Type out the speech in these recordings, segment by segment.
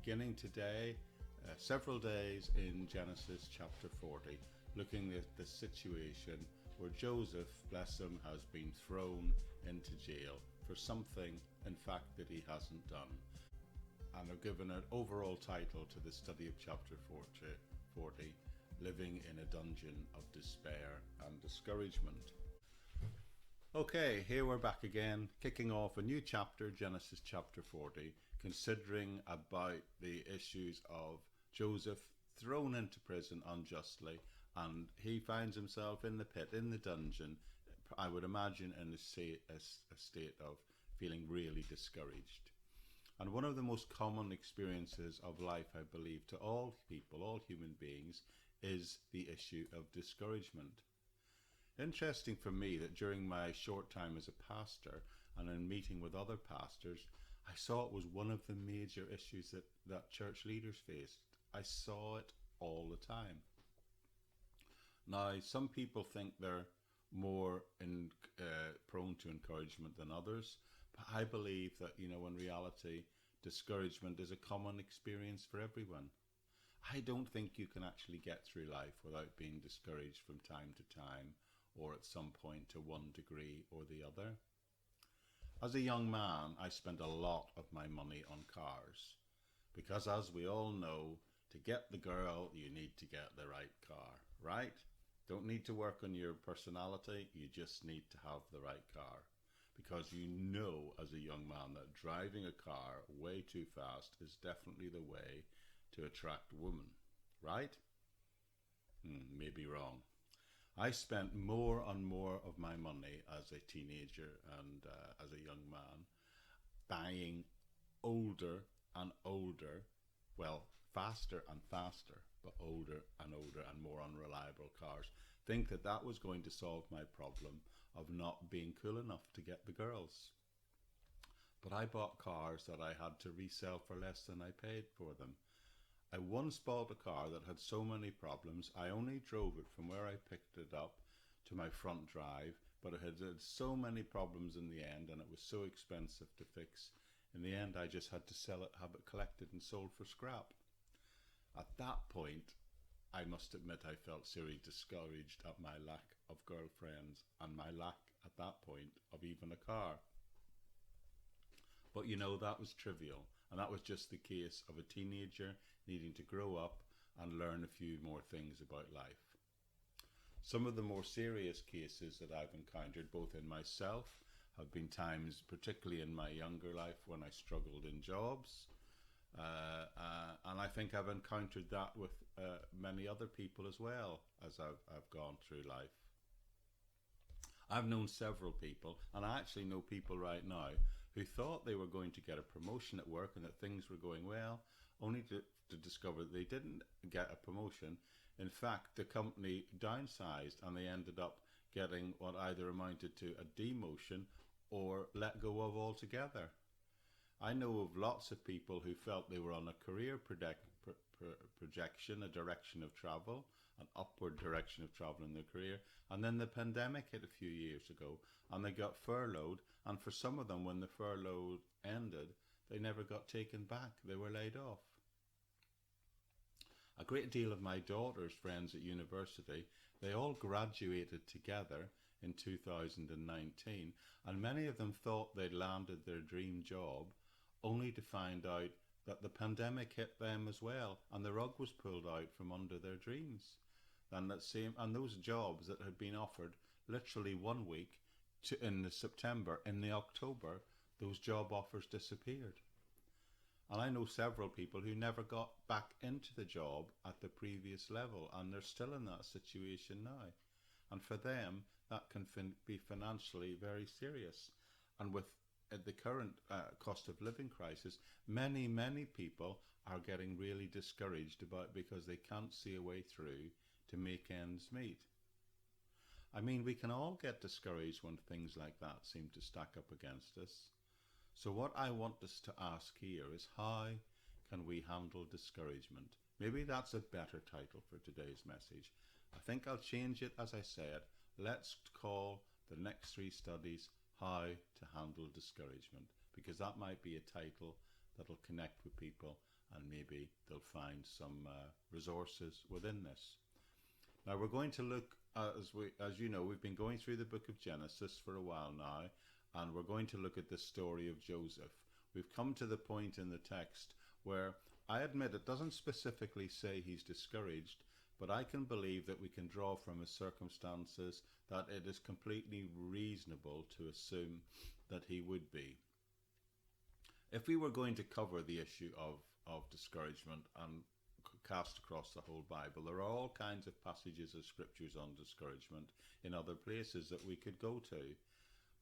beginning today several days in Genesis chapter 40, looking at the situation where Joseph, bless him, has been thrown into jail for something, in fact, that he hasn't done. And I've given an overall title to the study of chapter 40, Living in a Dungeon of Despair and Discouragement. Okay, here we're back again, kicking off a new chapter, Genesis chapter 40, considering about the issues of Joseph thrown into prison unjustly, and he finds himself in the pit, in the dungeon, I would imagine in a state of feeling really discouraged. And one of the most common experiences of life, I believe, to all people, all human beings, is the issue of discouragement. Interesting for me that during my short time as a pastor and in meeting with other pastors, I saw it was one of the major issues that church leaders faced. I saw it all the time. Now, some people think they're more prone to encouragement than others, but I believe that, in reality, discouragement is a common experience for everyone. I don't think you can actually get through life without being discouraged from time to time, or at some point to one degree or the other. As a young man, I spent a lot of my money on cars, because as we all know, to get the girl, you need to get the right car, right? Don't need to work on your personality, you just need to have the right car. Because you know as a young man that driving a car way too fast is definitely the way to attract women, right? Maybe wrong. I spent more and more of my money as a teenager and as a young man buying older and older, well, faster and faster, but older and more unreliable cars. Think that was going to solve my problem of not being cool enough to get the girls. But I bought cars that I had to resell for less than I paid for them. I once bought a car that had so many problems, I only drove it from where I picked it up to my front drive, but it had so many problems in the end, and it was so expensive to fix. In the end, I just had to sell it, have it collected and sold for scrap. At that point, I must admit I felt seriously discouraged at my lack of girlfriends and my lack, at that point, of even a car. But that was trivial. And that was just the case of a teenager needing to grow up and learn a few more things about life. Some of the more serious cases that I've encountered, both in myself, have been times, particularly in my younger life, when I struggled in jobs. And I think I've encountered that with many other people as well as I've gone through life. I've known several people, and I actually know people right now who thought they were going to get a promotion at work and that things were going well, only to discover that they didn't get a promotion. In fact, the company downsized and they ended up getting what either amounted to a demotion or let go of altogether. I know of lots of people who felt they were on a career projection, a direction of travel, an upward direction of travel in their career, and then the pandemic hit a few years ago and they got furloughed, and for some of them, when the furlough ended, they never got taken back. They were laid off. A great deal of my daughter's friends at university, they all graduated together in 2019, and many of them thought they'd landed their dream job, only to find out that the pandemic hit them as well, and the rug was pulled out from under their dreams. And those jobs that had been offered literally 1 week in September, in the October, those job offers disappeared. And I know several people who never got back into the job at the previous level, and they're still in that situation now. And for them, that can be financially very serious. And with the current cost of living crisis, many people are getting really discouraged because they can't see a way through to make ends meet. I mean, we can all get discouraged when things like that seem to stack up against us. So what I want us to ask here is, how can we handle discouragement? Maybe that's a better title for today's message. I think I'll change it, as I said. Let's call the next 3 studies How to Handle Discouragement, because that might be a title that'll connect with people, and maybe they'll find some resources within this. Now we're going to look, as you know, we've been going through the book of Genesis for a while now, and we're going to look at the story of Joseph. We've come to the point in the text where I admit it doesn't specifically say he's discouraged, but I can believe that we can draw from his circumstances that it is completely reasonable to assume that he would be. If we were going to cover the issue of discouragement and cast across the whole Bible, there are all kinds of passages of scriptures on discouragement in other places that we could go to.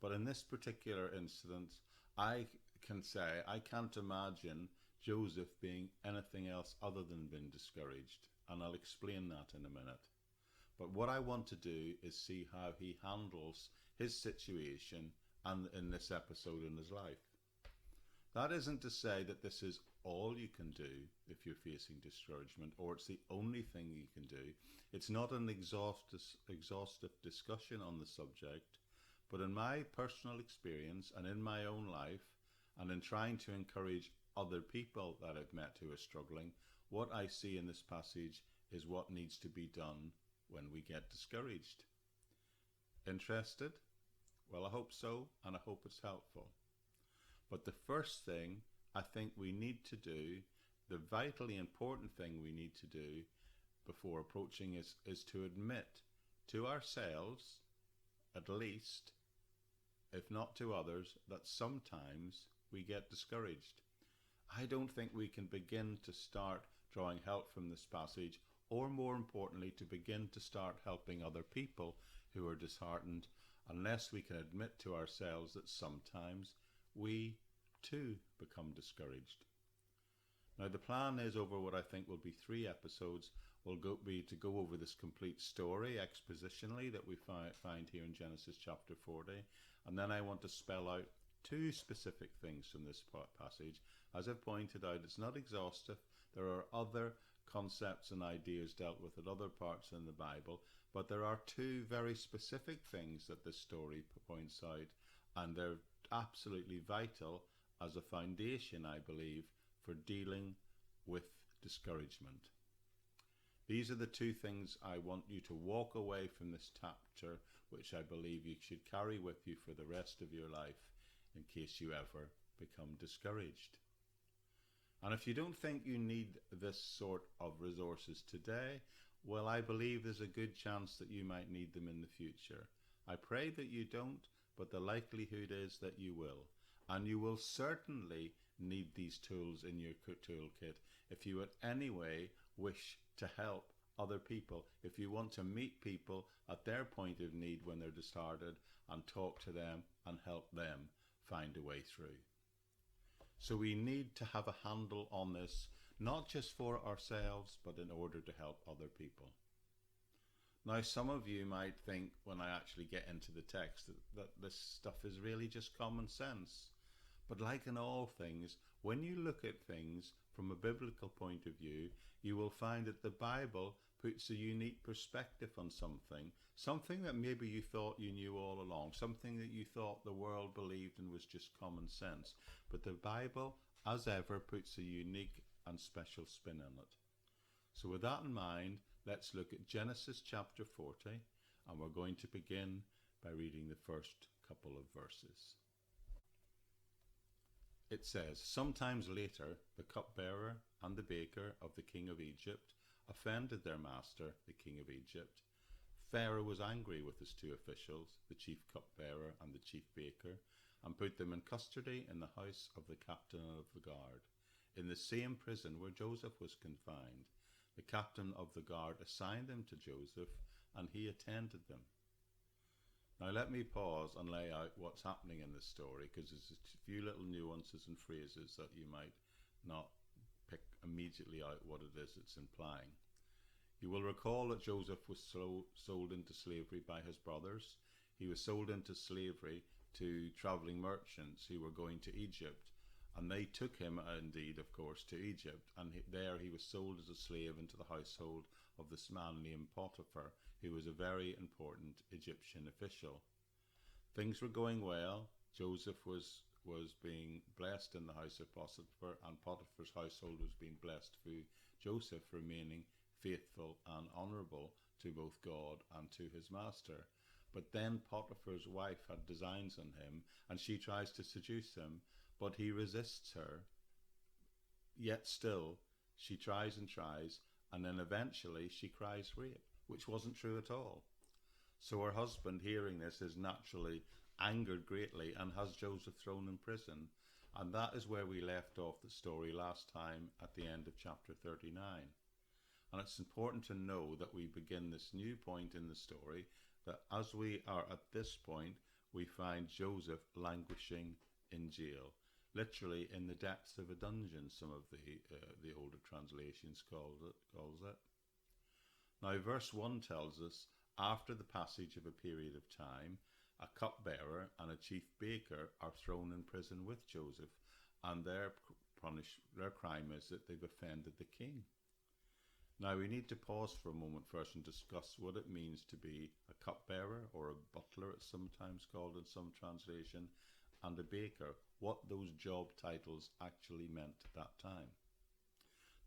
But in this particular instance, I can say I can't imagine Joseph being anything else other than being discouraged, and I'll explain that in a minute. But what I want to do is see how he handles his situation and in this episode in his life. That isn't to say that this is all you can do if you're facing discouragement, or it's the only thing you can do. It's not an exhaustive discussion on the subject, but in my personal experience and in my own life, and in trying to encourage other people that I've met who are struggling, what I see in this passage is what needs to be done when we get discouraged. Interested? Well, I hope so, and I hope it's helpful. But the first thing I think we need to do, the vitally important thing we need to do before approaching is to admit to ourselves, at least, if not to others, that sometimes we get discouraged. I don't think we can begin to start drawing help from this passage, or more importantly, to begin to start helping other people who are disheartened, unless we can admit to ourselves that sometimes we too become discouraged. Now the plan is, over what I think will be 3 episodes, will be to go over this complete story expositionally that we find here in Genesis chapter 40, and then I want to spell out 2 specific things from this passage. As I've pointed out, it's not exhaustive. There are other concepts and ideas dealt with at other parts in the Bible, but there are 2 very specific things that this story points out, and they're absolutely vital as a foundation, I believe, for dealing with discouragement. These are the 2 things I want you to walk away from this chapter, which I believe you should carry with you for the rest of your life in case you ever become discouraged. And if you don't think you need this sort of resources today, well, I believe there's a good chance that you might need them in the future. I pray that you don't, but the likelihood is that you will. And you will certainly need these tools in your toolkit if you in any way wish to help other people, if you want to meet people at their point of need when they're disheartened and talk to them and help them find a way through. So we need to have a handle on this, not just for ourselves, but in order to help other people. Now, some of you might think when I actually get into the text that this stuff is really just common sense. But like in all things, when you look at things from a biblical point of view, you will find that the Bible puts a unique perspective on something that maybe you thought you knew all along, something that you thought the world believed and was just common sense. But the Bible, as ever, puts a unique and special spin on it. So with that in mind, let's look at Genesis chapter 40, and we're going to begin by reading the first couple of verses. It says, "Sometimes later, the cupbearer and the baker of the king of Egypt offended their master, the king of Egypt. Pharaoh was angry with his 2 officials, the chief cupbearer and the chief baker, and put them in custody in the house of the captain of the guard, in the same prison where Joseph was confined. The captain of the guard assigned them to Joseph, and he attended them." Now let me pause and lay out what's happening in this story, because there's a few little nuances and phrases that you might not pick immediately out what it is it's implying. You will recall that Joseph was sold into slavery by his brothers. He was sold into slavery to travelling merchants who were going to Egypt, and they took him, indeed, of course, to Egypt, and there he was sold as a slave into the household of this man named Potiphar, who was a very important Egyptian official. Things were going well. Joseph was was being blessed in the house of Potiphar, and Potiphar's household was being blessed through Joseph remaining faithful and honourable to both God and to his master. But then Potiphar's wife had designs on him, and she tries to seduce him, but he resists her. Yet still, she tries, and then eventually she cries rape, which wasn't true at all. So her husband, hearing this, is naturally angered greatly and has Joseph thrown in prison. And that is where we left off the story last time at the end of chapter 39. And it's important to know that we begin this new point in the story, that as we are at this point, we find Joseph languishing in jail, literally in the depths of a dungeon, some of the older translations calls it. Now verse 1 tells us, after the passage of a period of time, a cupbearer and a chief baker are thrown in prison with Joseph, and their crime is that they've offended the king. Now we need to pause for a moment first and discuss what it means to be a cupbearer, or a butler it's sometimes called in some translation, and a baker, what those job titles actually meant at that time.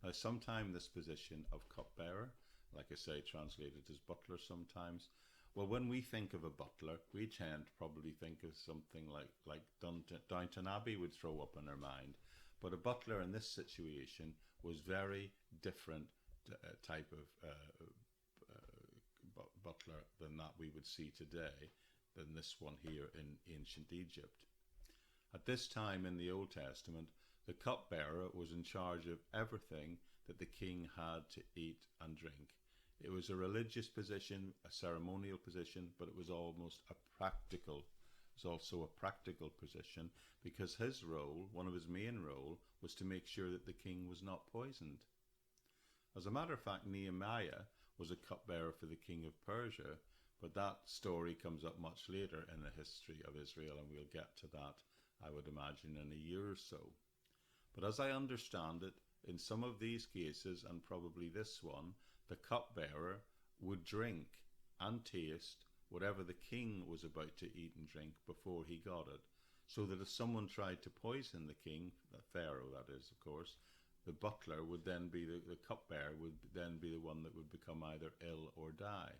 Now sometimes this position of cupbearer, like I say, translated as butler sometimes, well, when we think of a butler, we tend to probably think of something like Downton Abbey would throw up in our mind. But a butler in this situation was very different type of butler than that we would see today, than this one here in ancient Egypt. At this time in the Old Testament, the cupbearer was in charge of everything that the king had to eat and drink. It was a religious position, a ceremonial position, but it was also a practical position, because his role, one of his main role, was to make sure that the king was not poisoned. As a matter of fact, Nehemiah was a cupbearer for the king of Persia, but that story comes up much later in the history of Israel, and we'll get to that, I would imagine, in a year or so. But as I understand it, in some of these cases, and probably this one, the cupbearer would drink and taste whatever the king was about to eat and drink before he got it, so that if someone tried to poison the king, the Pharaoh that is, of course, the butler would then be, the cupbearer would then be the one that would become either ill or die.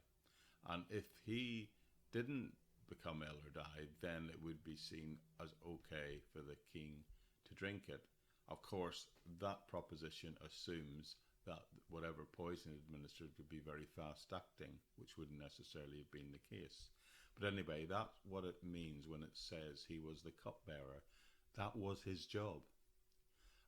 And if he didn't become ill or die, then it would be seen as okay for the king to drink it. Of course, that proposition assumes that whatever poison administered would be very fast acting, which wouldn't necessarily have been the case. But anyway, that's what it means when it says he was the cupbearer. That was his job.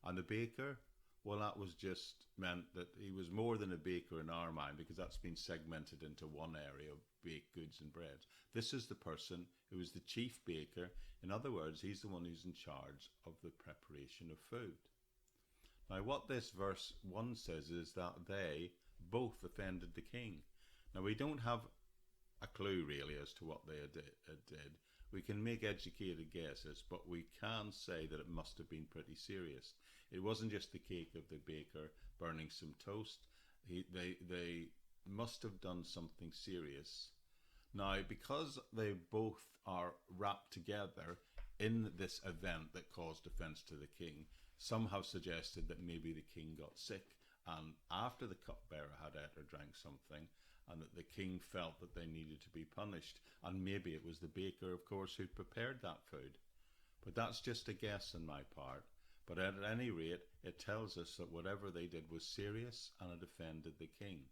And the baker, well, that was just meant that he was more than a baker in our mind, because that's been segmented into one area of baked goods and breads. This is the person who is the chief baker. In other words, he's the one who's in charge of the preparation of food. Now, what this verse 1 says is that they both offended the king. Now, we don't have a clue really as to what they did. We can make educated guesses, but we can say that it must have been pretty serious. It wasn't just the cake of the baker burning some toast. They must have done something serious. Now, because they both are wrapped together in this event that caused offence to the king, some have suggested that maybe the king got sick, and after the cupbearer had ate or drank something, and that the king felt that they needed to be punished, and maybe it was the baker, of course, who prepared that food. But that's just a guess on my part. But at any rate, it tells us that whatever they did was serious, and it offended the king.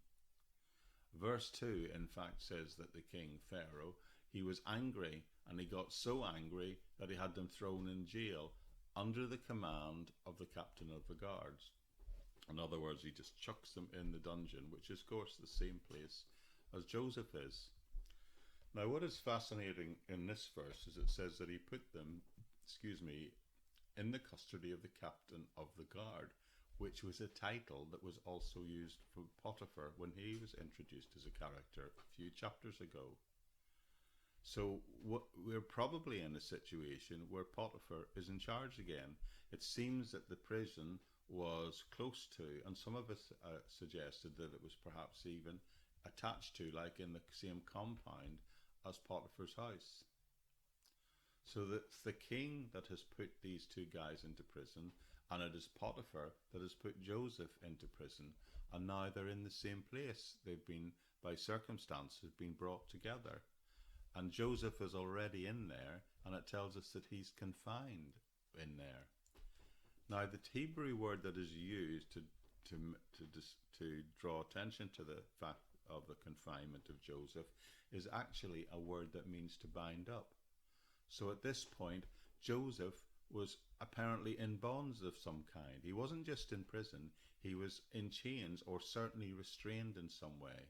Verse 2, in fact, says that the king, Pharaoh, he was angry, and he got so angry that he had them thrown in jail under the command of the captain of the guards. In other words, he just chucks them in the dungeon, which is, of course, the same place as Joseph is. Now, what is fascinating in this verse is it says that he put them, in the custody of the captain of the guard, which was a title that was also used for Potiphar when he was introduced as a character a few chapters ago. So we're probably in a situation where Potiphar is in charge again. It seems that the prison was close to, and some of us suggested that it was perhaps even attached to, like in the same compound as Potiphar's house. So it's the king that has put these two guys into prison, and it is Potiphar that has put Joseph into prison, and now they're in the same place. They've been, by circumstances, been brought together. And Joseph is already in there, and it tells us that he's confined in there. Now, the Hebrew word that is used to draw attention to the fact of the confinement of Joseph is actually a word that means to bind up. So at this point, Joseph was apparently in bonds of some kind. He wasn't just in prison, he was in chains or certainly restrained in some way.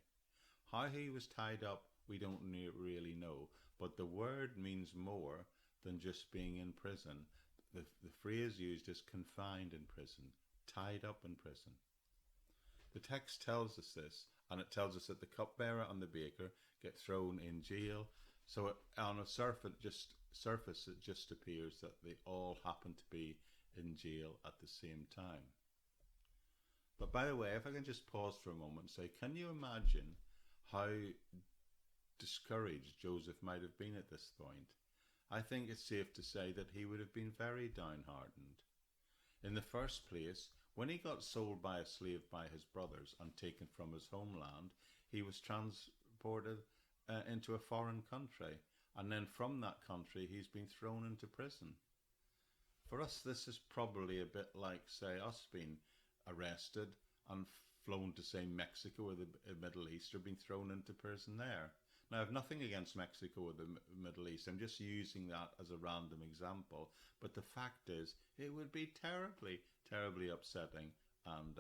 How he was tied up, we don't really know, but the word means more than just being in prison. The phrase used is confined in prison, tied up in prison. The text tells us this, and it tells us that the cupbearer and the baker get thrown in jail. So on a surface, it just appears that they all happen to be in jail at the same time. But by the way, if I can just pause for a moment and say, can you imagine how discouraged Joseph might have been at this point? I think it's safe to say that he would have been very downhearted. In the first place, when he got sold by a slave by his brothers and taken from his homeland, he was transported into a foreign country, and then from that country he's been thrown into prison. For us, this is probably a bit like, say, us being arrested and flown to, say, Mexico or the Middle East, or being thrown into prison there. Now, I have nothing against Mexico or the Middle East. I'm just using that as a random example. But the fact is, it would be terribly, terribly upsetting and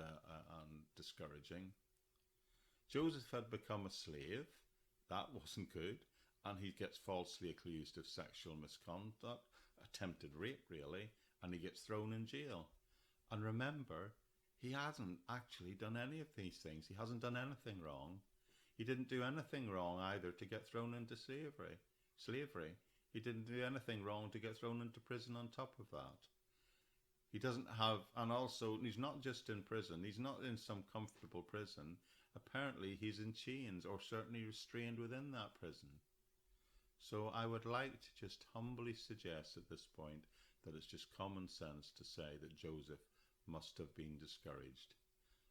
discouraging. Joseph had become a slave. That wasn't good. And he gets falsely accused of sexual misconduct, attempted rape, really, and he gets thrown in jail. And remember, he hasn't actually done any of these things. He hasn't done anything wrong. He didn't do anything wrong either to get thrown into slavery. He didn't do anything wrong to get thrown into prison on top of that. He doesn't have, and also he's not just in prison, he's not in some comfortable prison. Apparently he's in chains, or certainly restrained within that prison. So I would like to just humbly suggest at this point that it's just common sense to say that Joseph must have been discouraged.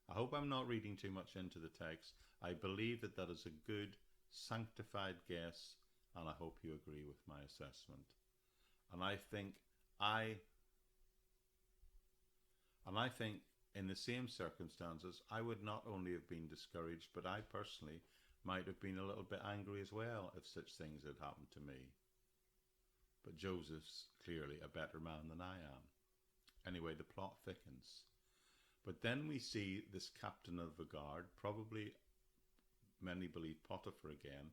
I hope I'm not reading too much into the text. I believe that that is a good, sanctified guess, and I hope you agree with my assessment. And I think in the same circumstances, I would not only have been discouraged, but I personally might have been a little bit angry as well if such things had happened to me. But Joseph's clearly a better man than I am. Anyway, the plot thickens. But then we see this captain of the guard, probably many believe Potiphar again,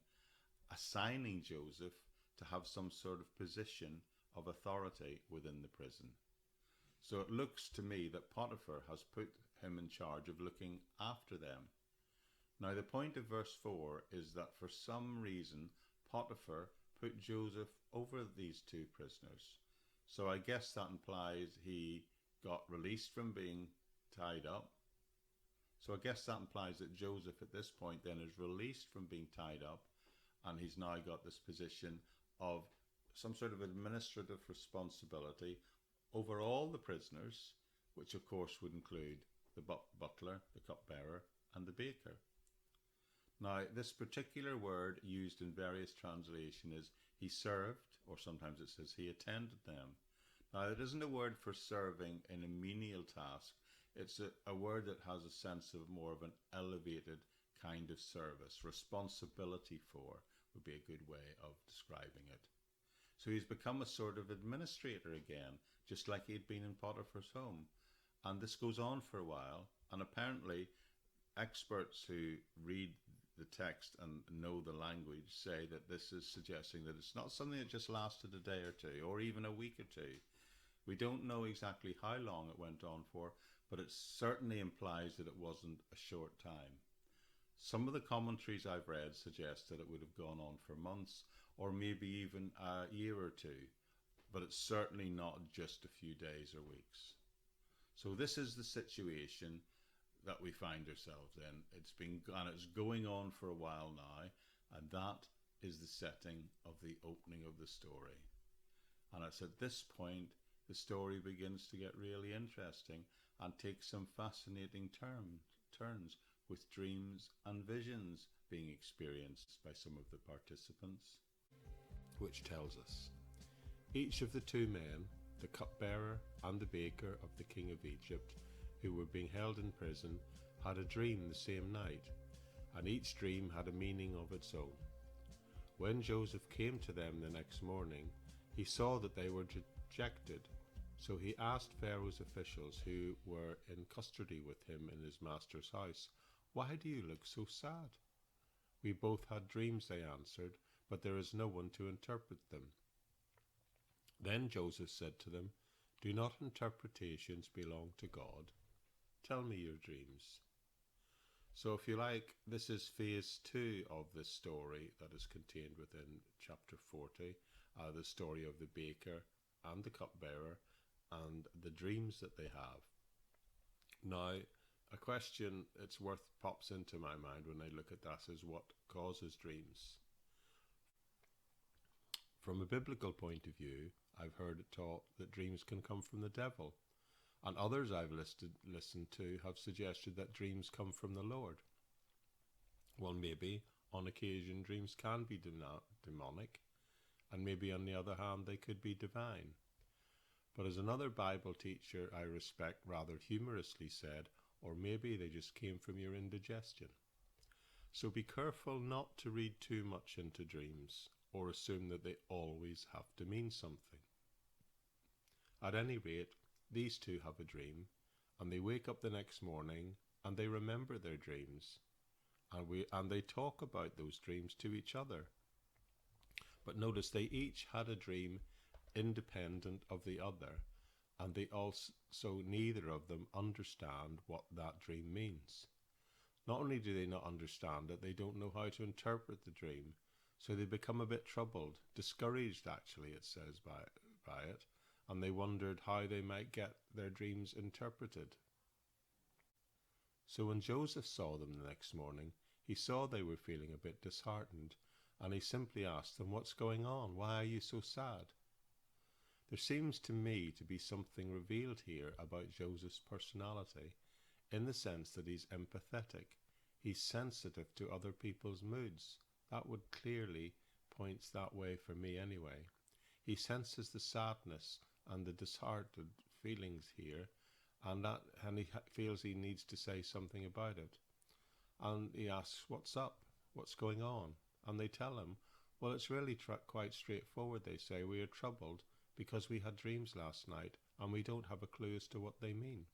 assigning Joseph to have some sort of position of authority within the prison. So it looks to me that Potiphar has put him in charge of looking after them. Now the point of verse 4 is that for some reason Potiphar put Joseph over these two prisoners. So I guess that implies he got released from being tied up. So I guess that implies that Joseph at this point then is released from being tied up, and he's now got this position of some sort of administrative responsibility over all the prisoners, which of course would include the butler, the cupbearer, and the baker. Now, this particular word used in various translations is he served, or sometimes it says he attended them. Now, it isn't a word for serving in a menial task. It's a word that has a sense of more of an elevated kind of service. Responsibility for would be a good way of describing it. So he's become a sort of administrator again, just like he'd been in Potiphar's home. And this goes on for a while, and apparently experts who read the text and know the language say that this is suggesting that it's not something that just lasted a day or two, or even a week or two. We don't know exactly how long it went on for, but it certainly implies that it wasn't a short time. Some of the commentaries I've read suggest that it would have gone on for months, or maybe even a year or two, but it's certainly not just a few days or weeks. So this is the situation that we find ourselves in. It's going on for a while now, and that is the setting of the opening of the story. And it's at this point the story begins to get really interesting and takes some fascinating turns, with dreams and visions being experienced by some of the participants. Which tells us, each of the two men, the cupbearer and the baker of the king of Egypt, who were being held in prison, had a dream the same night, and each dream had a meaning of its own. When Joseph came to them the next morning, he saw that they were dejected. So he asked Pharaoh's officials, who were in custody with him in his master's house, "Why do you look so sad?" "We both had dreams," they answered, "but there is no one to interpret them." Then Joseph said to them, "Do not interpretations belong to God? Tell me your dreams." So if you like, this is phase 2 of this story that is contained within chapter 40, the story of the baker and the cupbearer and the dreams that they have. Now, a question that's pops into my mind when I look at that is, what causes dreams? From a biblical point of view, I've heard it taught that dreams can come from the devil, and others I've listened to have suggested that dreams come from the Lord. Well, maybe on occasion dreams can be demonic, and maybe on the other hand they could be divine. But as another Bible teacher I respect rather humorously said, or maybe they just came from your indigestion. So be careful not to read too much into dreams, or assume that they always have to mean something. At any rate, these two have a dream, and they wake up the next morning, and they remember their dreams, and they talk about those dreams to each other. But notice they each had a dream independent of the other, and they also neither of them understand what that dream means. Not only do they not understand it, they don't know how to interpret the dream, so they become a bit troubled, discouraged actually, it says by it, and they wondered how they might get their dreams interpreted. So when Joseph saw them the next morning, he saw they were feeling a bit disheartened, and he simply asked them, "What's going on? Why are you so sad?" There seems to me to be something revealed here about Joseph's personality, in the sense that he's empathetic. He's sensitive to other people's moods. That would clearly point that way for me anyway. He senses the sadness and the disheartened feelings here, and he feels he needs to say something about it. And he asks, "What's up? What's going on?" And they tell him, "Well, it's really quite straightforward," they say. "We are troubled because we had dreams last night, and we don't have a clue as to what they mean.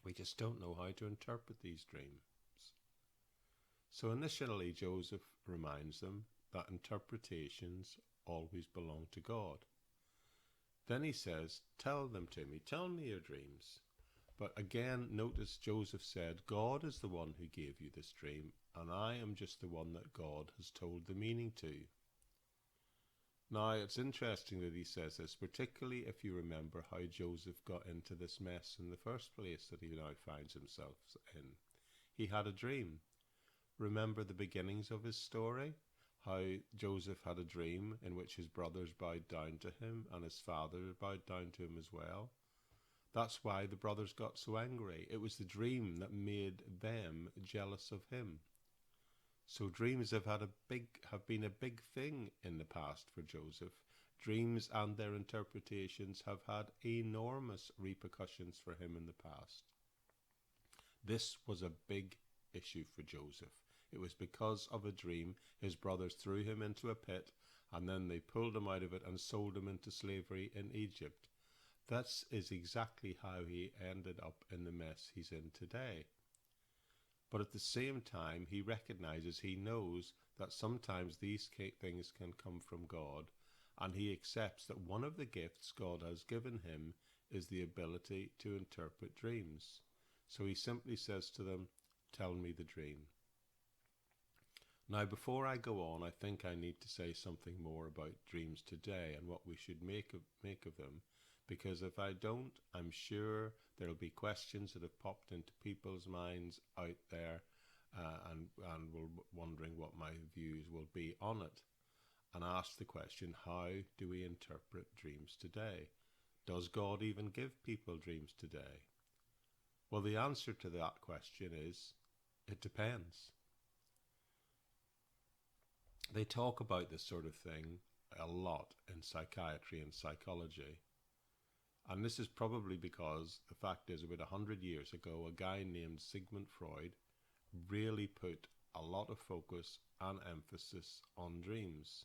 We just don't know how to interpret these dreams." So initially, Joseph reminds them that interpretations always belong to God. Then he says, "Tell them to me, tell me your dreams." But again, notice Joseph said, "God is the one who gave you this dream, and I am just the one that God has told the meaning to." Now, it's interesting that he says this, particularly if you remember how Joseph got into this mess in the first place that he now finds himself in. He had a dream. Remember the beginnings of his story? How Joseph had a dream in which his brothers bowed down to him, and his father bowed down to him as well. That's why the brothers got so angry. It was the dream that made them jealous of him. So dreams have been a big thing in the past for Joseph. Dreams and their interpretations have had enormous repercussions for him in the past. This was a big issue for Joseph. It was because of a dream his brothers threw him into a pit, and then they pulled him out of it and sold him into slavery in Egypt. That is exactly how he ended up in the mess he's in today. But at the same time, he knows that sometimes these things can come from God, and he accepts that one of the gifts God has given him is the ability to interpret dreams. So he simply says to them, "Tell me the dream." Now, before I go on, I think I need to say something more about dreams today and what we should make of them, because if I don't, I'm sure there'll be questions that have popped into people's minds out there and wondering what my views will be on it. and asked the question, how do we interpret dreams today? Does God even give people dreams today? Well, the answer to that question is, it depends. They talk about this sort of thing a lot in psychiatry and psychology. And this is probably because the fact is, about 100 years ago, a guy named Sigmund Freud really put a lot of focus and emphasis on dreams.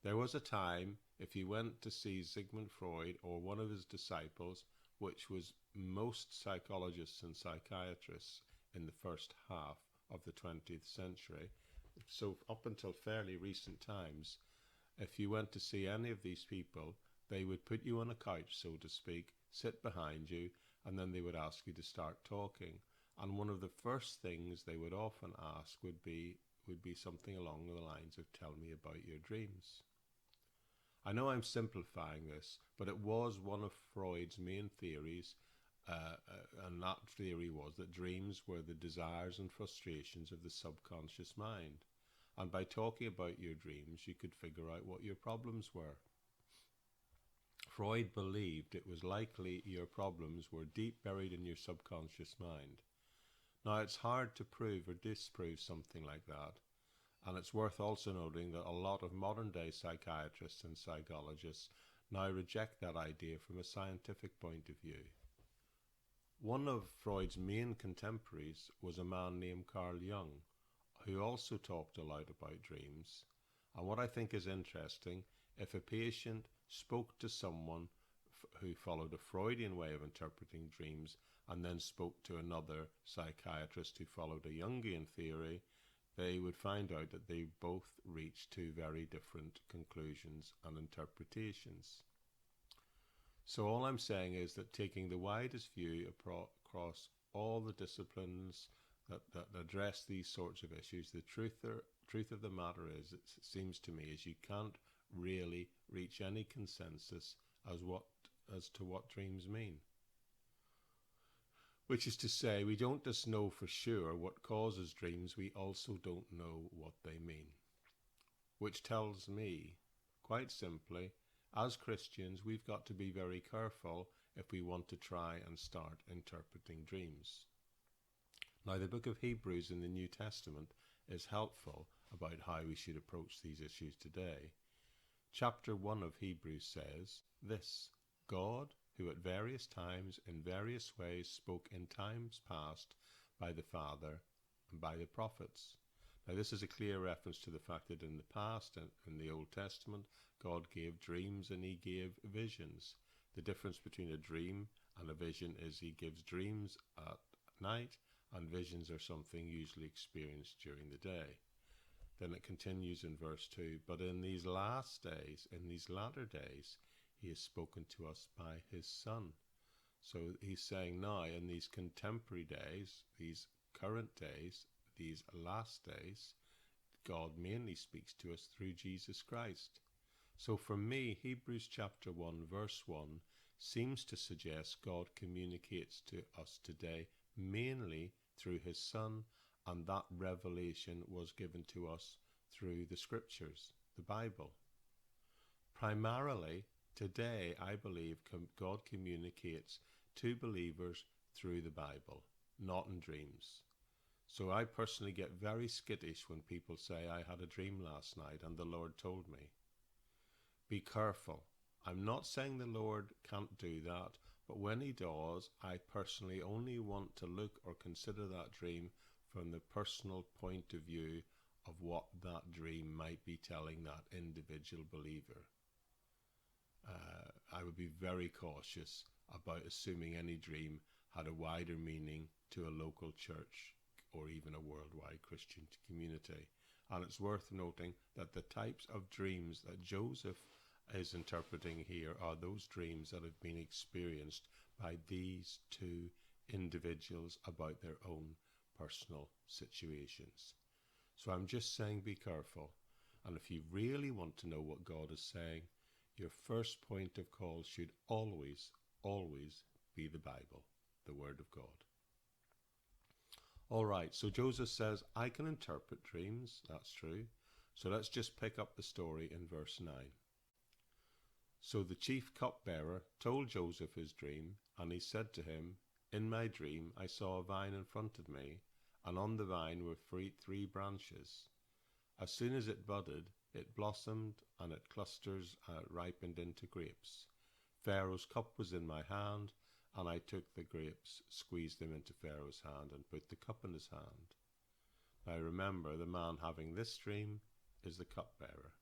There was a time, if you went to see Sigmund Freud or one of his disciples, which was most psychologists and psychiatrists in the first half of the 20th century, so up until fairly recent times, if you went to see any of these people, they would put you on a couch, so to speak, sit behind you, and then they would ask you to start talking. And one of the first things they would often ask would be something along the lines of, tell me about your dreams. I know I'm simplifying this, but it was one of Freud's main theories, and that theory was that dreams were the desires and frustrations of the subconscious mind. And by talking about your dreams, you could figure out what your problems were. Freud believed it was likely your problems were deep buried in your subconscious mind. Now, it's hard to prove or disprove something like that, and it's worth also noting that a lot of modern-day psychiatrists and psychologists now reject that idea from a scientific point of view. One of Freud's main contemporaries was a man named Carl Jung, who also talked a lot about dreams. And what I think is interesting, if a patient spoke to someone who followed a Freudian way of interpreting dreams and then spoke to another psychiatrist who followed a Jungian theory, they would find out that they both reached two very different conclusions and interpretations. So all I'm saying is that taking the widest view across all the disciplines that address these sorts of issues, the truth of the matter is, it seems to me, is you can't really reach any consensus as to what dreams mean. Which is to say, we don't just know for sure what causes dreams, we also don't know what they mean. Which tells me, quite simply, as Christians, we've got to be very careful if we want to try and start interpreting dreams. Now, the book of Hebrews in the New Testament is helpful about how we should approach these issues today. Chapter 1 of Hebrews says this: God, who at various times in various ways spoke in times past by the Father and by the prophets. Now, this is a clear reference to the fact that in the past, in the Old Testament, God gave dreams and he gave visions. The difference between a dream and a vision is he gives dreams at night, and visions are something usually experienced during the day. Then it continues in verse 2, but in these last days, in these latter days, he has spoken to us by his Son. So he's saying now, in these contemporary days, these current days, these last days, God mainly speaks to us through Jesus Christ. So for me, Hebrews chapter 1, verse 1 seems to suggest God communicates to us today mainly through his Son, and that revelation was given to us through the Scriptures, the Bible. Primarily, today, I believe God communicates to believers through the Bible, not in dreams. So I personally get very skittish when people say, I had a dream last night and the Lord told me. Be careful. I'm not saying the Lord can't do that, but when he does, I personally only want to look or consider that dream from the personal point of view of what that dream might be telling that individual believer. I would be very cautious about assuming any dream had a wider meaning to a local church or even a worldwide Christian community. And it's worth noting that the types of dreams that Joseph is interpreting here are those dreams that have been experienced by these two individuals about their own personal situations. So I'm just saying be careful. And if you really want to know what God is saying, your first point of call should always, always be the Bible, the Word of God. All right, so Joseph says, I can interpret dreams, that's true, So let's just pick up the story in verse 9. So the chief cupbearer told Joseph his dream, and he said to him, "In my dream I saw a vine in front of me, and on the vine were three branches. As soon as it budded, it blossomed, and its clusters ripened into grapes. Pharaoh's cup was in my hand, and I took the grapes, squeezed them into Pharaoh's hand, and put the cup in his hand." Now remember, the man having this dream is the cupbearer.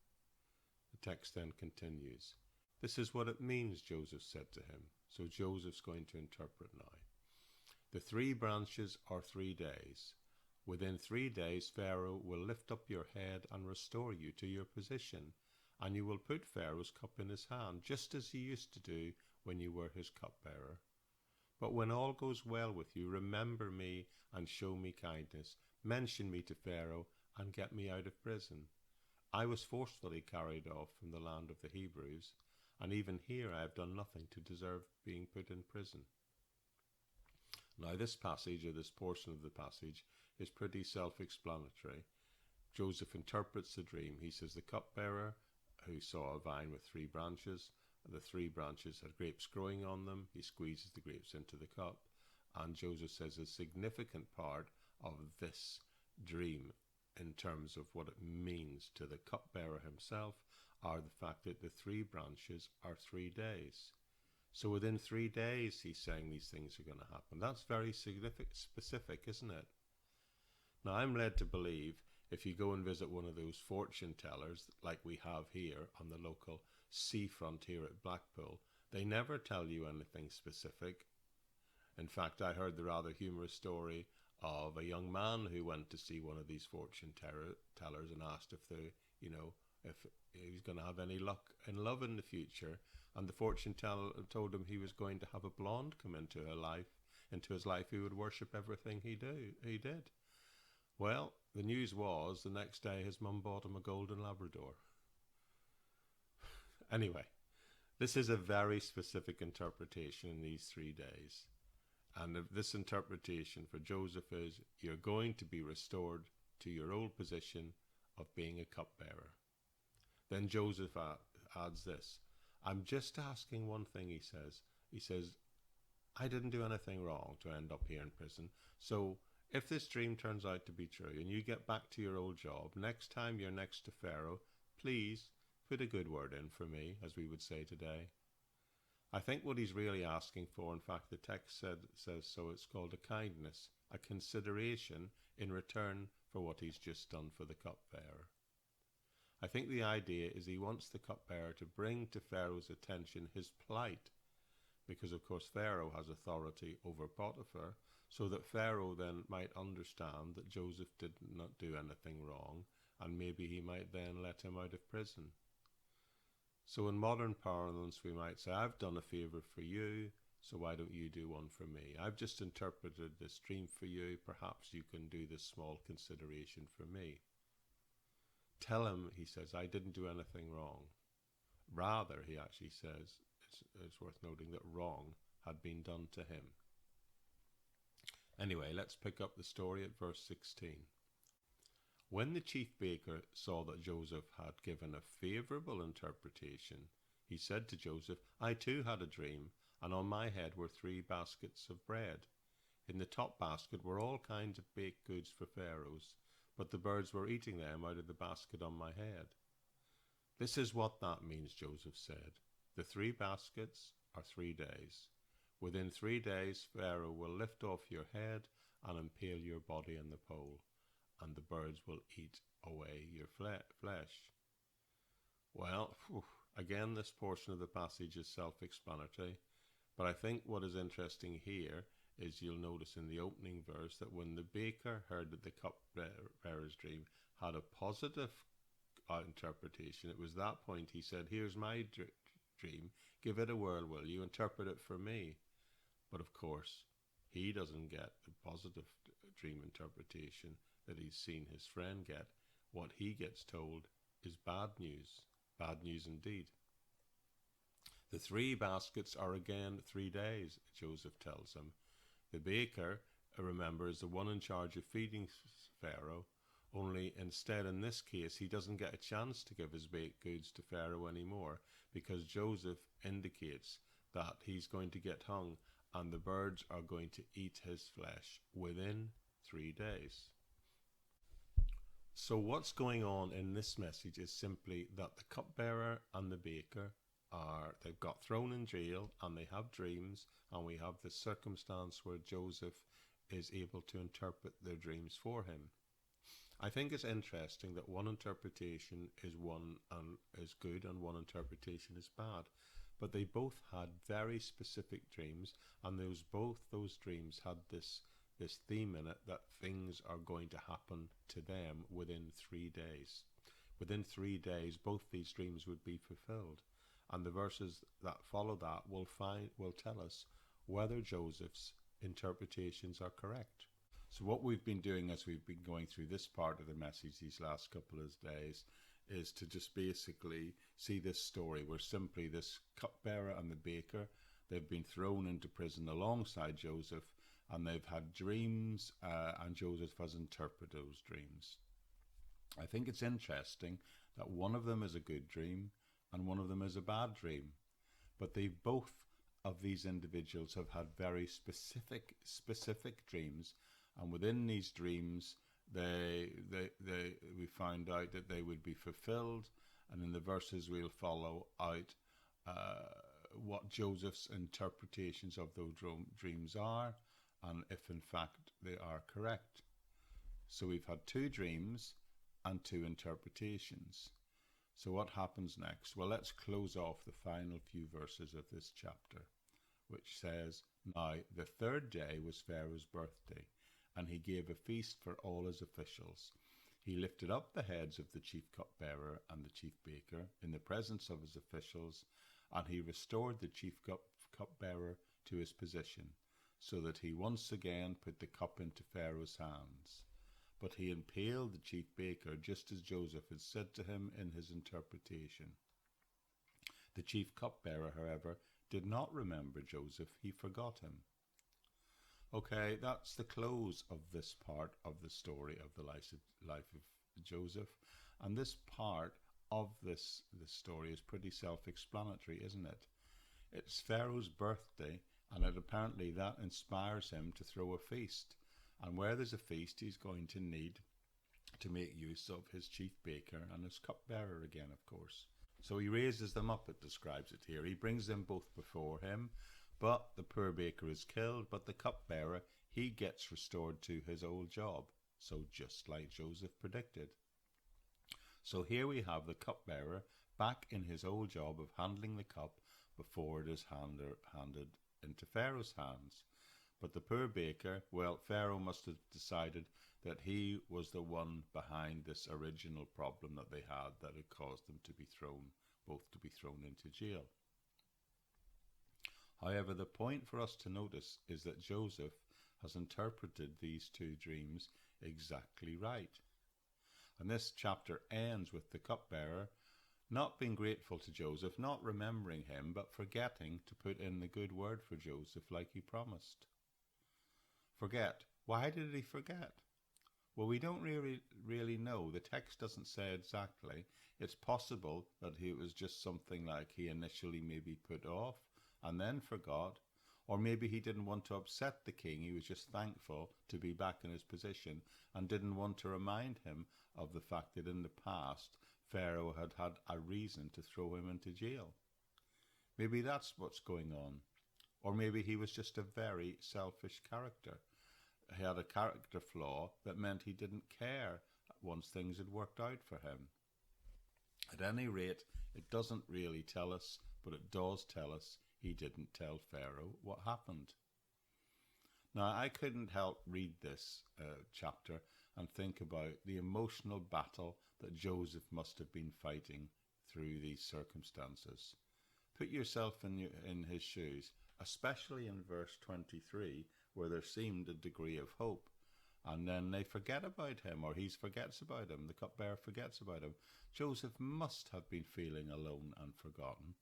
The text then continues. "This is what it means," Joseph said to him. So Joseph's going to interpret now. "The 3 branches are 3 days. Within 3 days, Pharaoh will lift up your head and restore you to your position, and you will put Pharaoh's cup in his hand, just as you used to do when you were his cupbearer. But when all goes well with you, remember me and show me kindness. Mention me to Pharaoh and get me out of prison. I was forcefully carried off from the land of the Hebrews, and even here I have done nothing to deserve being put in prison." Now this passage, or this portion of the passage, is pretty self-explanatory. Joseph interprets the dream. He says the cupbearer who saw a vine with 3 branches, the 3 branches had grapes growing on them. He squeezes the grapes into the cup, and Joseph says a significant part of this dream in terms of what it means to the cupbearer himself are the fact that the 3 branches are 3 days. So within 3 days, he's saying these things are going to happen. That's very specific, isn't it? Now, I'm led to believe if you go and visit one of those fortune tellers, like we have here on the local seafront here at Blackpool, they never tell you anything specific. In fact, I heard the rather humorous story of a young man who went to see one of these fortune tellers and asked if if he was going to have any luck in love in the future, and the fortune teller told him he was going to have a blonde come into his life who would worship everything he did. Well, the news was the next day his mum bought him a golden Labrador. Anyway, this is a very specific interpretation in these 3 days. And this interpretation for Joseph is, you're going to be restored to your old position of being a cupbearer. Then Joseph adds this, "I'm just asking one thing," he says. He says, "I didn't do anything wrong to end up here in prison. So if this dream turns out to be true and you get back to your old job, next time you're next to Pharaoh, please put a good word in for me," as we would say today. I think what he's really asking for, in fact, the text says so, it's called a kindness, a consideration in return for what he's just done for the cupbearer. I think the idea is he wants the cupbearer to bring to Pharaoh's attention his plight, because of course Pharaoh has authority over Potiphar, so that Pharaoh then might understand that Joseph did not do anything wrong, and maybe he might then let him out of prison. So in modern parlance we might say, "I've done a favour for you, so why don't you do one for me? I've just interpreted this dream for you, perhaps you can do this small consideration for me." Tell him, he says, "I didn't do anything wrong." Rather, he actually says, it's worth noting that wrong had been done to him. Anyway, let's pick up the story at verse 16. When the chief baker saw that Joseph had given a favourable interpretation, he said to Joseph, "I too had a dream, and on my head were 3 baskets of bread. In the top basket were all kinds of baked goods for Pharaoh's, but the birds were eating them out of the basket on my head." "This is what that means," Joseph said. "The 3 baskets are 3 days. Within 3 days, Pharaoh will lift off your head and impale your body on the pole, and the birds will eat away your flesh." Well, again, this portion of the passage is self-explanatory, but I think what is interesting here is you'll notice in the opening verse that when the baker heard that the cupbearer's dream had a positive interpretation, it was that point he said, "Here's my dream, give it a whirl, will you? Interpret it for me." But of course, he doesn't get the positive dream interpretation that he's seen his friend get. What he gets told is bad news indeed. The 3 baskets are again 3 days, Joseph tells him. The baker, remember, is the one in charge of feeding Pharaoh. only instead in this case he doesn't get a chance to give his baked goods to Pharaoh anymore, because Joseph indicates that he's going to get hung and the birds are going to eat his flesh within 3 days. So what's going on in this message is simply that the cupbearer and the baker they've got thrown in jail and they have dreams, and we have this circumstance where Joseph is able to interpret their dreams for him. I think it's interesting that one interpretation is good and one interpretation is bad, but they both had very specific dreams, and both those dreams had this theme in it that things are going to happen to them within 3 days. Within 3 days, both these dreams would be fulfilled, and the verses that follow that will tell us whether Joseph's interpretations are correct. So what we've been doing as we've been going through this part of the message these last couple of days is to just basically see this story where simply this cupbearer and the baker, they've been thrown into prison alongside Joseph, and they've had dreams, and Joseph has interpreted those dreams. I think it's interesting that one of them is a good dream and one of them is a bad dream, but both of these individuals have had very specific dreams, and within these dreams we found out that they would be fulfilled, and in the verses we'll follow out what Joseph's interpretations of those dreams are, and if in fact they are correct. So we've had 2 dreams and 2 interpretations. So what happens next? Well, let's close off the final few verses of this chapter, which says, "Now the 3rd day was Pharaoh's birthday, and he gave a feast for all his officials. He lifted up the heads of the chief cupbearer and the chief baker in the presence of his officials, and he restored the chief cupbearer to his position, so that he once again put the cup into Pharaoh's hands. But he impaled the chief baker, just as Joseph had said to him in his interpretation. The chief cupbearer, however, did not remember Joseph. He forgot him." Okay, that's the close of this part of the story of the life of Joseph. And this part of this story is pretty self-explanatory, isn't it? It's Pharaoh's birthday, and apparently that inspires him to throw a feast. And where there's a feast, he's going to need to make use of his chief baker and his cupbearer again, of course. So he raises them up, it describes it here. He brings them both before him, but the poor baker is killed, but the cupbearer, he gets restored to his old job. So just like Joseph predicted. So here we have the cupbearer back in his old job of handling the cup before it is handed into Pharaoh's hands. But the poor baker, well, Pharaoh must have decided that he was the one behind this original problem that they had that had caused them to be thrown into jail. However, the point for us to notice is that Joseph has interpreted these 2 dreams exactly right. And this chapter ends with the cupbearer not being grateful to Joseph, not remembering him, but forgetting to put in the good word for Joseph like he promised. Forget. Why did he forget? Well, we don't really know. The text doesn't say exactly. It's possible that it was just something like he initially maybe put off and then forgot, or maybe he didn't want to upset the king. He was just thankful to be back in his position and didn't want to remind him of the fact that in the past Pharaoh had had a reason to throw him into jail. Maybe that's what's going on. Or maybe he was just a very selfish character. He had a character flaw that meant he didn't care once things had worked out for him. At any rate, it doesn't really tell us, but it does tell us he didn't tell Pharaoh what happened. Now, I couldn't help read this chapter and think about the emotional battle that Joseph must have been fighting through these circumstances. Put yourself in his shoes, especially in verse 23, where there seemed a degree of hope. And then they forget about him, or he forgets about him. The cupbearer forgets about him. Joseph must have been feeling alone and forgotten.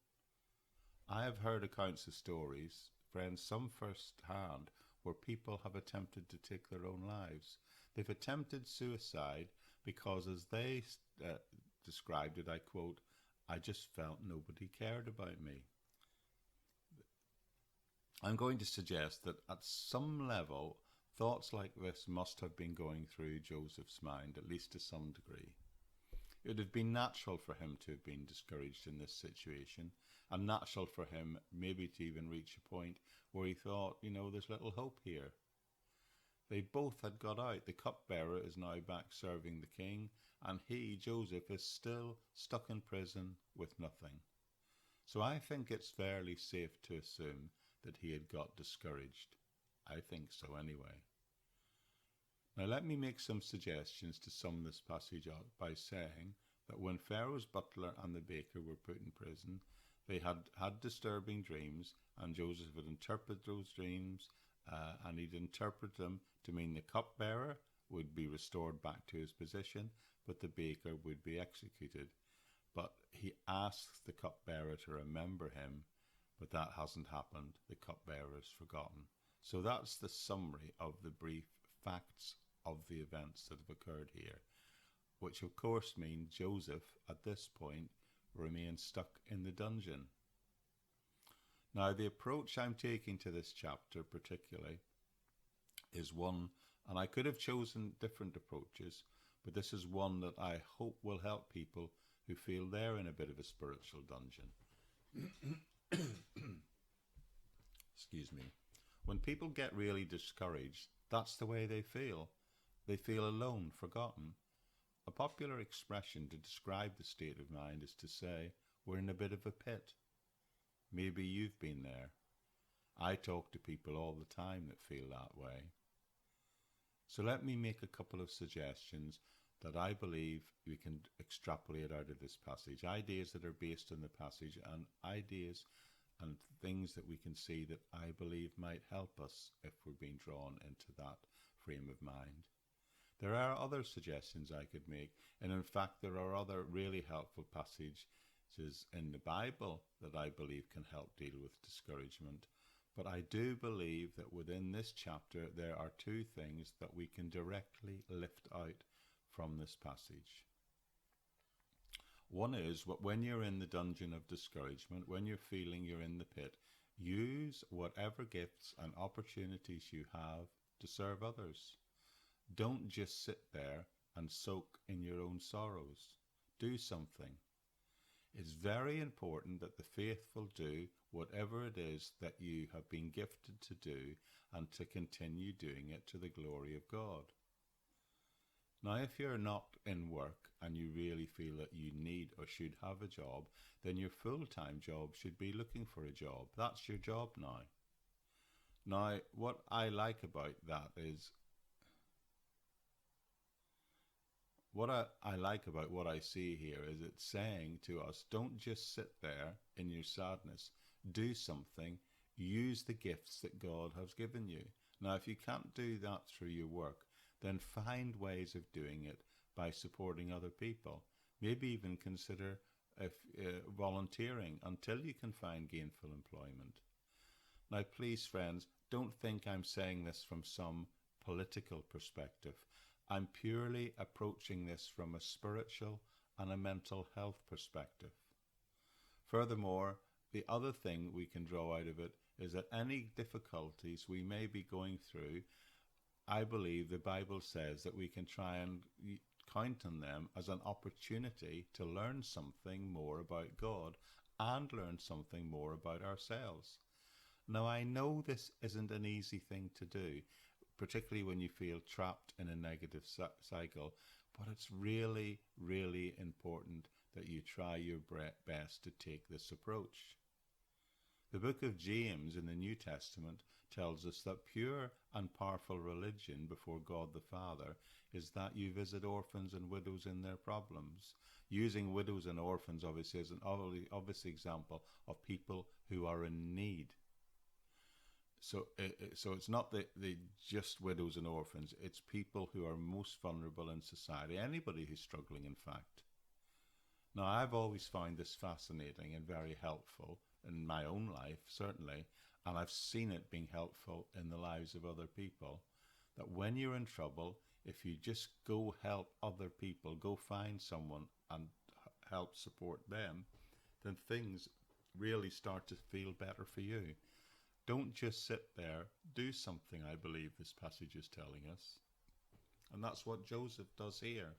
I have heard accounts of stories, friends, some first hand, where people have attempted to take their own lives. They've attempted suicide because, as they described it, I quote, "I just felt nobody cared about me." I'm going to suggest that at some level, thoughts like this must have been going through Joseph's mind, at least to some degree. It would have been natural for him to have been discouraged in this situation, and natural for him maybe to even reach a point where he thought, there's little hope here. They both had got out. The cupbearer is now back serving the king, and he, Joseph, is still stuck in prison with nothing. So I think it's fairly safe to assume that he had got discouraged. I think so anyway. Now let me make some suggestions to sum this passage up by saying that when Pharaoh's butler and the baker were put in prison, they had disturbing dreams, and Joseph would interpret those dreams, and he'd interpret them to mean the cupbearer would be restored back to his position, but the baker would be executed. But he asks the cupbearer to remember him, but that hasn't happened. The cupbearer is forgotten. So that's the summary of the brief facts of the events that have occurred here, which of course mean Joseph, at this point, remains stuck in the dungeon. Now, the approach I'm taking to this chapter particularly is one, and I could have chosen different approaches, but this is one that I hope will help people who feel they're in a bit of a spiritual dungeon. Excuse me. When people get really discouraged, that's the way they feel. They feel alone, forgotten. A popular expression to describe the state of mind is to say, we're in a bit of a pit. Maybe you've been there. I talk to people all the time that feel that way. So let me make a couple of suggestions that I believe we can extrapolate out of this passage. Ideas that are based on the passage, and ideas and things that we can see that I believe might help us if we're being drawn into that frame of mind. There are other suggestions I could make, and in fact there are other really helpful passages in the Bible that I believe can help deal with discouragement. But I do believe that within this chapter there are two things that we can directly lift out from this passage. One is that when you're in the dungeon of discouragement, when you're feeling you're in the pit, use whatever gifts and opportunities you have to serve others. Don't just sit there and soak in your own sorrows. Do something. It's very important that the faithful do whatever it is that you have been gifted to do, and to continue doing it to the glory of God. Now, if you're not in work and you really feel that you need or should have a job, then your full-time job should be looking for a job. That's your job now. Now, what I like about that is, what I like about what I see here is it's saying to us, don't just sit there in your sadness. Do something. Use the gifts that God has given you. Now, if you can't do that through your work, then find ways of doing it by supporting other people. Maybe even consider volunteering until you can find gainful employment. Now, please, friends, don't think I'm saying this from some political perspective. I'm purely approaching this from a spiritual and a mental health perspective. Furthermore, the other thing we can draw out of it is that any difficulties we may be going through, I believe the Bible says that we can try and count on them as an opportunity to learn something more about God and learn something more about ourselves. Now, I know this isn't an easy thing to do, particularly when you feel trapped in a negative cycle, but it's really, really important that you try your best to take this approach. The book of James in the New Testament tells us that pure and powerful religion before God the Father is that you visit orphans and widows in their problems. Using widows and orphans obviously is an obvious example of people who are in need. So it's not the just widows and orphans, it's people who are most vulnerable in society, anybody who's struggling, in fact. Now, I've always found this fascinating and very helpful in my own life, certainly, and I've seen it being helpful in the lives of other people, that when you're in trouble, if you just go help other people, go find someone and help support them, then things really start to feel better for you. Don't just sit there, do something, I believe this passage is telling us. And that's what Joseph does here.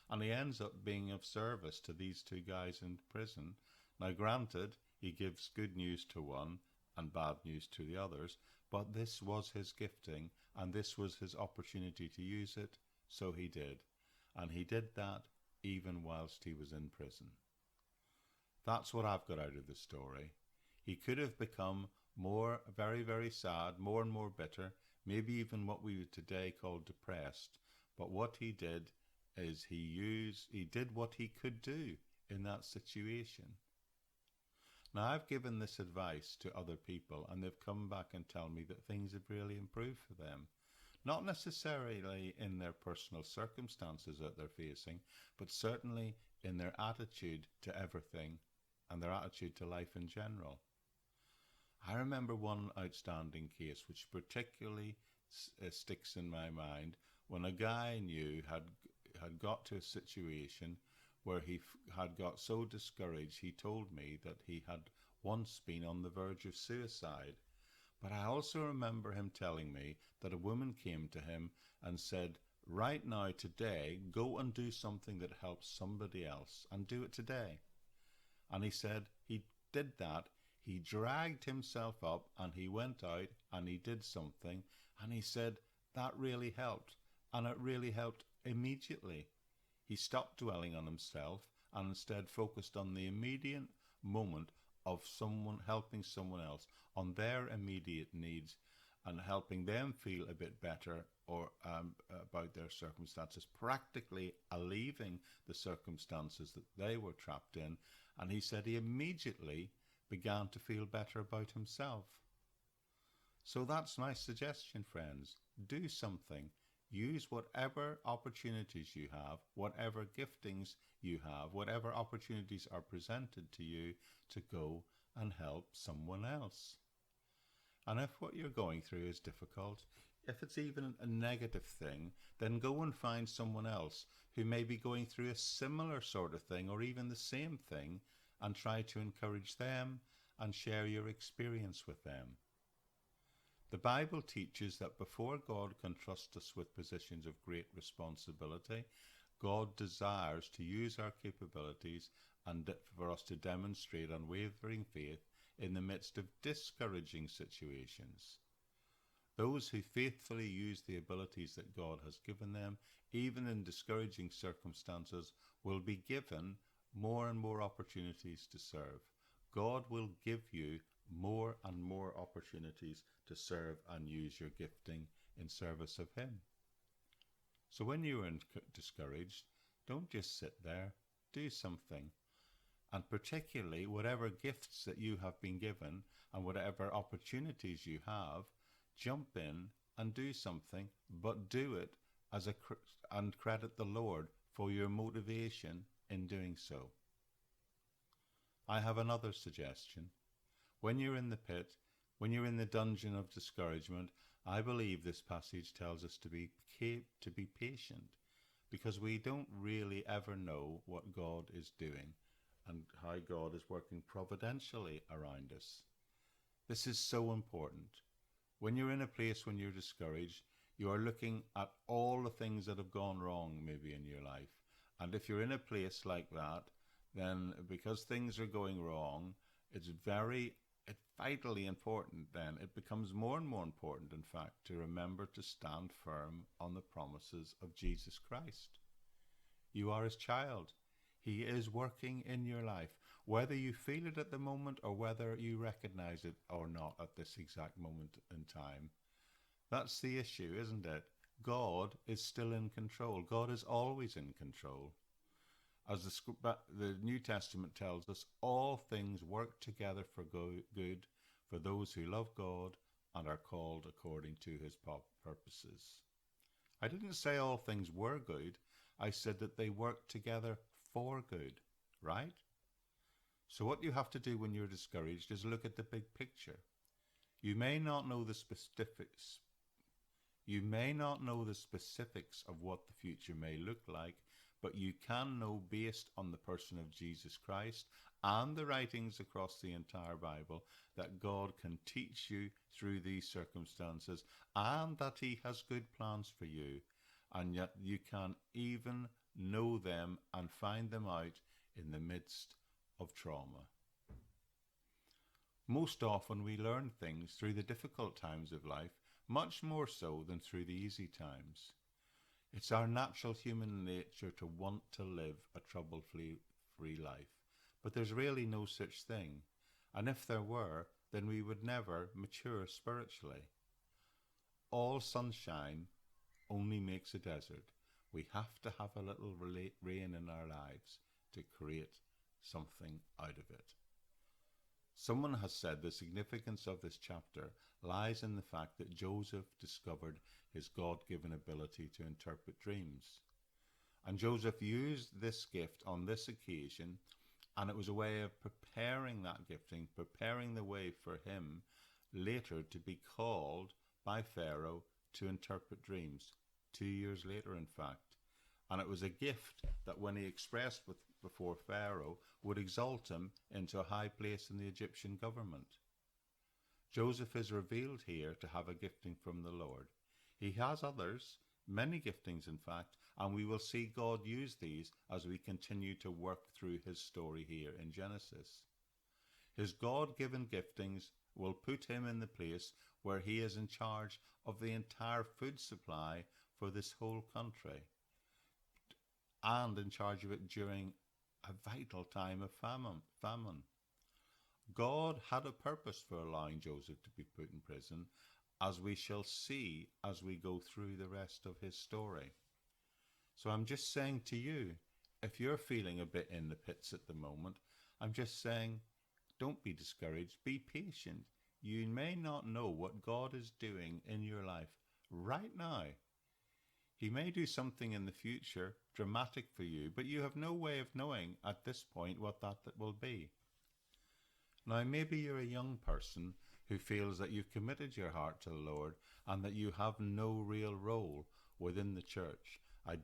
And he ends up being of service to these two guys in prison. Now granted, he gives good news to one and bad news to the others, but this was his gifting and this was his opportunity to use it, so he did. And he did that even whilst he was in prison. That's what I've got out of the story. He could have become more, very, very sad, more and more bitter, maybe even what we would today call depressed. But what he did is he did what he could do in that situation. Now, I've given this advice to other people and they've come back and tell me that things have really improved for them. Not necessarily in their personal circumstances that they're facing, but certainly in their attitude to everything and their attitude to life in general. I remember one outstanding case which particularly sticks in my mind, when a guy I knew had got to a situation where he had got so discouraged, he told me that he had once been on the verge of suicide. But I also remember him telling me that a woman came to him and said, right now, today, go and do something that helps somebody else, and do it today. And he said he did that. He dragged himself up and he went out and he did something, and he said that really helped, and it really helped immediately. He stopped dwelling on himself and instead focused on the immediate moment of someone helping someone else, on their immediate needs, and helping them feel a bit better or about their circumstances, practically alleviating the circumstances that they were trapped in. And he said he immediately began to feel better about himself. So that's my suggestion, friends. Do something. Use whatever opportunities you have, whatever giftings you have, whatever opportunities are presented to you to go and help someone else. And if what you're going through is difficult, if it's even a negative thing, then go and find someone else who may be going through a similar sort of thing or even the same thing, and try to encourage them and share your experience with them. The Bible teaches that before God can trust us with positions of great responsibility, God desires to use our capabilities and for us to demonstrate unwavering faith in the midst of discouraging situations. Those who faithfully use the abilities that God has given them, even in discouraging circumstances, will be given more and more opportunities to serve. God will give you more and more opportunities to serve and use your gifting in service of Him. So when you're discouraged, don't just sit there, do something. And particularly whatever gifts that you have been given and whatever opportunities you have, jump in and do something, but do it and credit the Lord for your motivation in doing so. I have another suggestion. When you're in the pit, when you're in the dungeon of discouragement, I believe this passage tells us to be patient, because we don't really ever know what God is doing and how God is working providentially around us. This is so important. When you're in a place when you're discouraged, you are looking at all the things that have gone wrong maybe in your life. And if you're in a place like that, then because things are going wrong, it's vitally important then. It becomes more and more important, in fact, to remember to stand firm on the promises of Jesus Christ. You are His child. He is working in your life, whether you feel it at the moment or whether you recognize it or not at this exact moment in time. That's the issue, isn't it? God is still in control. God is always in control. As the New Testament tells us, all things work together for good for those who love God and are called according to His purposes. I didn't say all things were good. I said that they work together for good, right? So what you have to do when you're discouraged is look at the big picture. You may not know the specifics. You may not know the specifics of what the future may look like, but you can know, based on the person of Jesus Christ and the writings across the entire Bible, that God can teach you through these circumstances and that he has good plans for you, and yet you can even know them and find them out in the midst of trauma. Most often we learn things through the difficult times of life, much more so than through the easy times. It's our natural human nature to want to live a trouble-free life, but there's really no such thing. And if there were, then we would never mature spiritually. All sunshine only makes a desert. We have to have a little rain in our lives to create something out of it. Someone has said the significance of this chapter lies in the fact that Joseph discovered his God-given ability to interpret dreams. And Joseph used this gift on this occasion, and it was a way of preparing that gifting, preparing the way for him later to be called by Pharaoh to interpret dreams. 2 years later, in fact. And it was a gift that when he expressed before Pharaoh would exalt him into a high place in the Egyptian government. Joseph is revealed here to have a gifting from the Lord. He has others, many giftings in fact, and we will see God use these as we continue to work through his story here in Genesis. His God-given giftings will put him in the place where he is in charge of the entire food supply for this whole country, and in charge of it during a vital time of famine. God had a purpose for allowing Joseph to be put in prison, as we shall see as we go through the rest of his story. So I'm just saying to you, if you're feeling a bit in the pits at the moment, I'm just saying, don't be discouraged, be patient. You may not know what God is doing in your life right now. He may do something in the future, dramatic for you, but you have no way of knowing at this point what that will be. Now, maybe you're a young person who feels that you've committed your heart to the Lord and that you have no real role within the church. I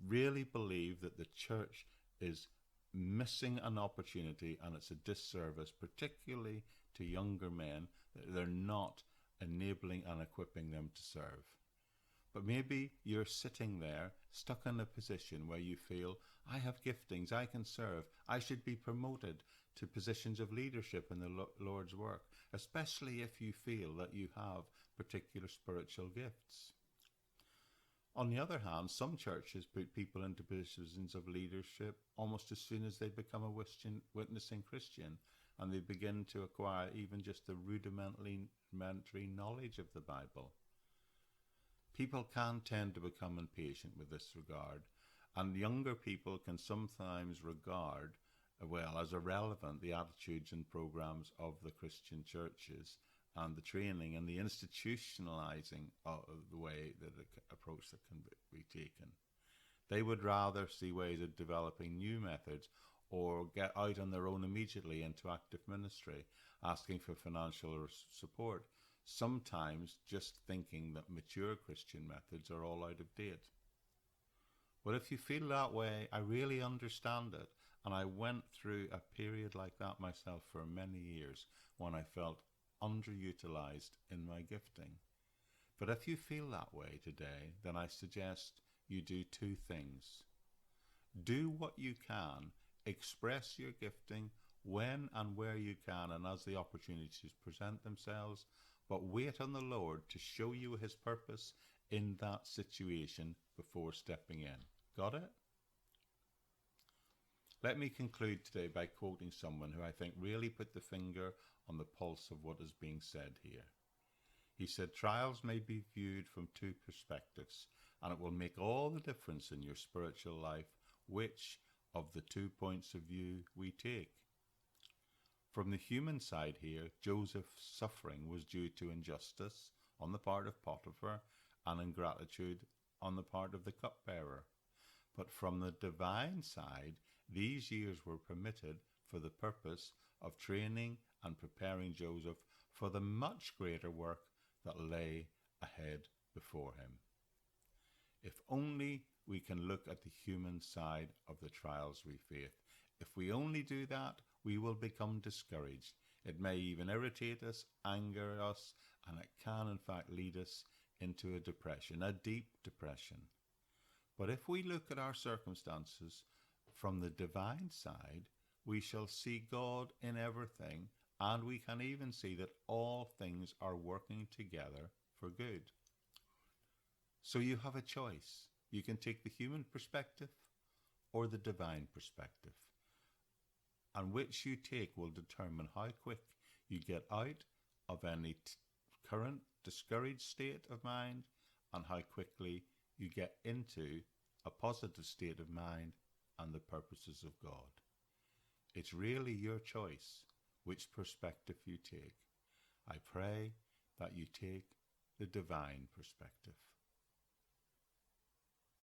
really believe that the church is missing an opportunity, and it's a disservice, particularly to younger men, that they're not enabling and equipping them to serve. But maybe you're sitting there, stuck in a position where you feel, I have giftings, I can serve, I should be promoted to positions of leadership in the Lord's work, especially if you feel that you have particular spiritual gifts. On the other hand, some churches put people into positions of leadership almost as soon as they become a witnessing Christian, and they begin to acquire even just the rudimentary knowledge of the Bible. People can tend to become impatient with this regard, and younger people can sometimes regard, well, as irrelevant the attitudes and programs of the Christian churches and the training and the institutionalizing of the way that the approach that can be taken. They would rather see ways of developing new methods or get out on their own immediately into active ministry, asking for financial support, sometimes just thinking that mature Christian methods are all out of date. Well, if you feel that way, I really understand it, and I went through a period like that myself for many years when I felt underutilized in my gifting. But if you feel that way today, then I suggest you do two things. Do what you can, express your gifting when and where you can and as the opportunities present themselves, but wait on the Lord to show you his purpose in that situation before stepping in. Got it? Let me conclude today by quoting someone who I think really put the finger on the pulse of what is being said here. He said, trials may be viewed from two perspectives, and it will make all the difference in your spiritual life which of the 2 points of view we take. From the human side here, Joseph's suffering was due to injustice on the part of Potiphar and ingratitude on the part of the cupbearer. But from the divine side, these years were permitted for the purpose of training and preparing Joseph for the much greater work that lay ahead before him. If only we can look at the human side of the trials we face. If we only do that, we will become discouraged. It may even irritate us, anger us, and it can in fact lead us into a depression, a deep depression. But if we look at our circumstances from the divine side, we shall see God in everything, and we can even see that all things are working together for good. So you have a choice. You can take the human perspective or the divine perspective. And which you take will determine how quick you get out of any current discouraged state of mind and how quickly you get into a positive state of mind and the purposes of God. It's really your choice which perspective you take. I pray that you take the divine perspective.